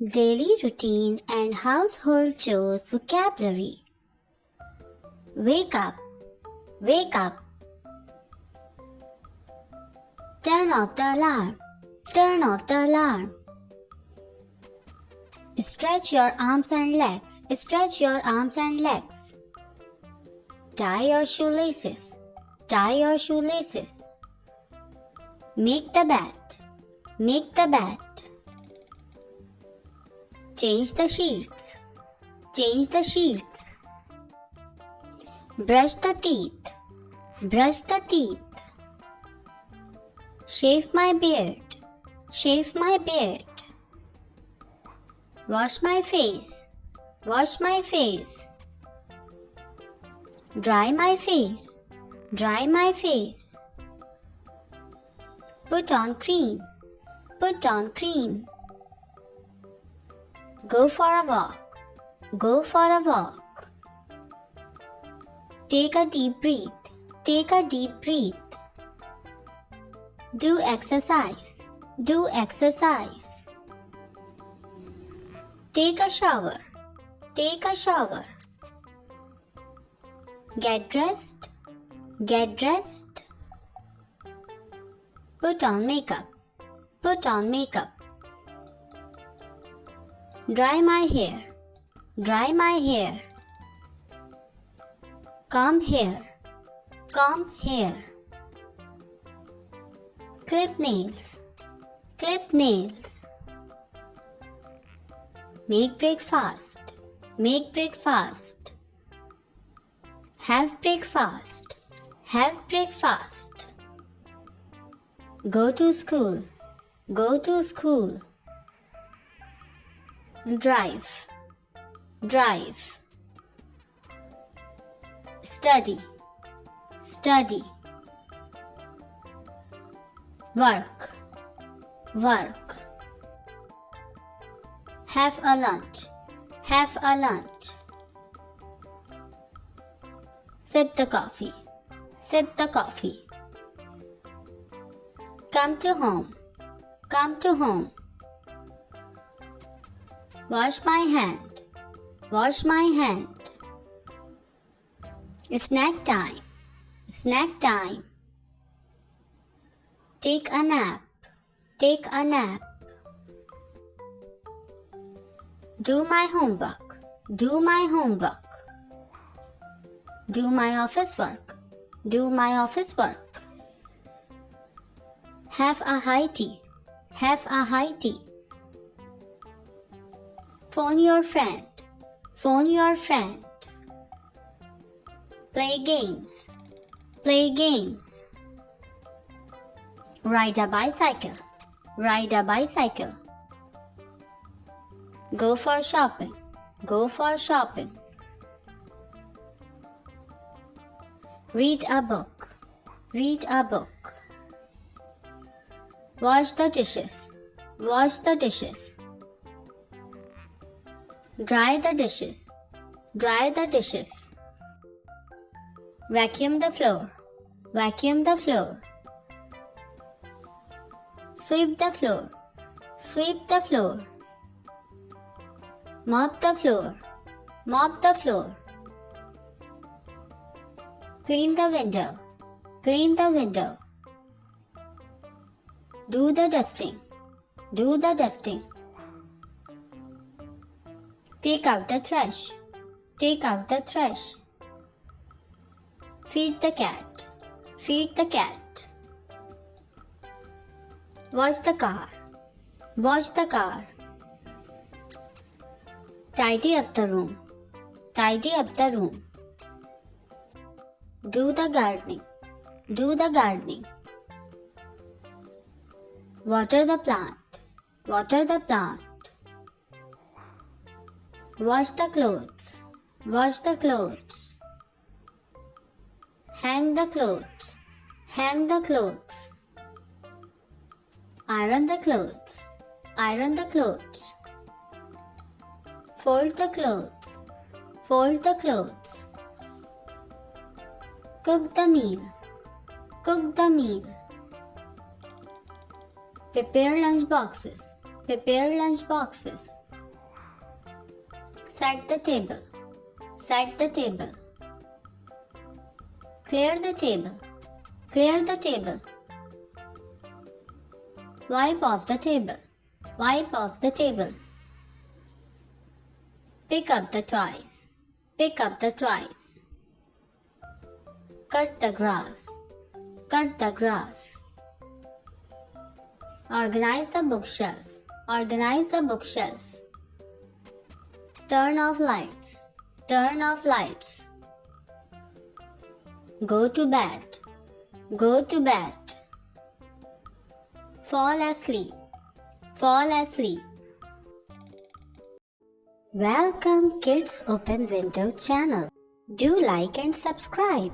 Daily routine and household chores vocabulary. Wake up, wake up. Turn off the alarm, turn off the alarm. Stretch your arms and legs, stretch your arms and legs. Tie your shoelaces, tie your shoelaces. Make the bed, make the bed. Change the sheets, change the sheets. Brush the teeth, brush the teeth. Shave my beard, shave my beard. Wash my face, wash my face. Dry my face, dry my face. Put on cream, put on cream. Go for a walk, go for a walk. Take a deep breath, take a deep breath. Do exercise, do exercise. Take a shower, take a shower. Get dressed, get dressed. Put on makeup, put on makeup. Dry my hair, dry my hair. Comb hair, comb hair. Clip nails, clip nails. Make breakfast, make breakfast. Have breakfast, have breakfast. Go to school, go to school. Drive, drive. Study, study. Work, work. Have a lunch, have a lunch. Sip the coffee, sip the coffee. Come to home, come to home. Wash my hand, wash my hand. Snack time, snack time. Take a nap, take a nap. Do my homework, do my homework. Do my office work, do my office work. Have a high tea, have a high tea. Phone your friend, phone your friend. Play games, play games. Ride a bicycle, ride a bicycle. Go for shopping, go for shopping. Read a book, read a book. Wash the dishes, wash the dishes. Dry the dishes, dry the dishes. Vacuum the floor, vacuum the floor. Sweep the floor, sweep the floor. Mop the floor, mop the floor. Clean the window, clean the window. Do the dusting, do the dusting. Take out the trash, take out the trash. Feed the cat, feed the cat. Wash the car, wash the car. Tidy up the room, tidy up the room. Do the gardening, do the gardening. Water the plant, water the plant. Wash the clothes, wash the clothes. Hang the clothes, hang the clothes. Iron the clothes, iron the clothes. Fold the clothes, fold the clothes. Cook the meal, cook the meal. Prepare lunch boxes, prepare lunch boxes. Set the table. Set the table. Clear the table. Clear the table. Wipe off the table. Wipe off the table. Pick up the toys. Pick up the toys. Cut the grass. Cut the grass. Organize the bookshelf. Organize the bookshelf. Turn off lights. Turn off lights. Go to bed. Go to bed. Fall asleep. Fall asleep. Welcome Kids Open Window channel. Do like and subscribe.